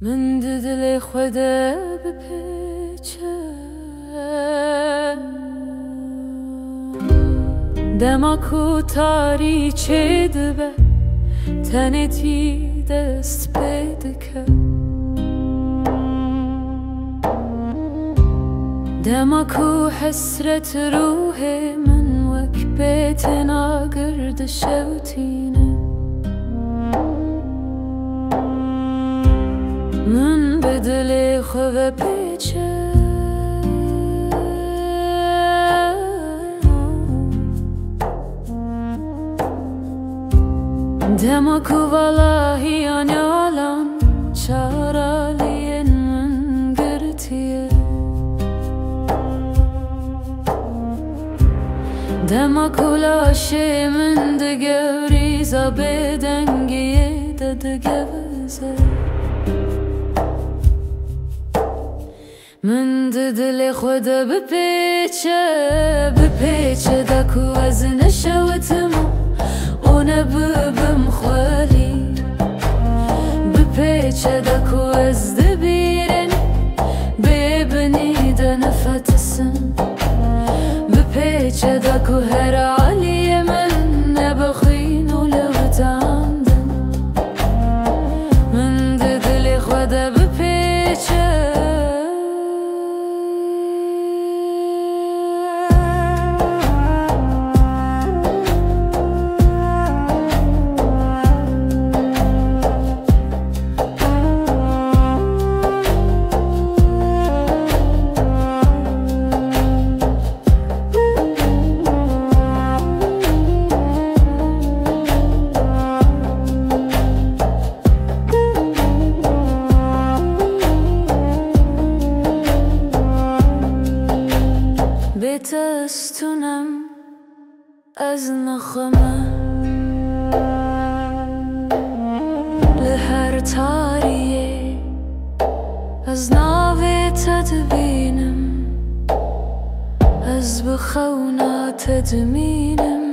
من دل خدا بپیچه دما کو تاریچه دبه تنتی دست بدکه دما کو حسرت روح من وک بیتنا گرد شوتینه من بدل خواه پیچه دما کو والله آنی آلان چارالین من گرتیه دما کو لاشه من دگوری زابه دنگیه دگوزه من دل خدا بپیچه دکو از نشوتمو اونه ببم خالی بپیچه دکو از دبیرن ببنی دنفتسن بپیچه دکو هر عالی من نبخین و لو تعمدن من دل خدا بپیچه بتستونم از نخمه لهر تاریه از ناوی تدبینم از بخونا تدمینم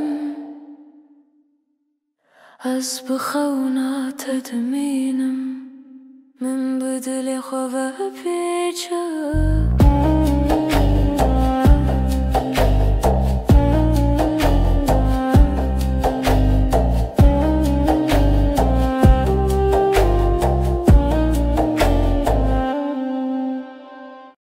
از بخونا تدمینم من بدل خواه پیچه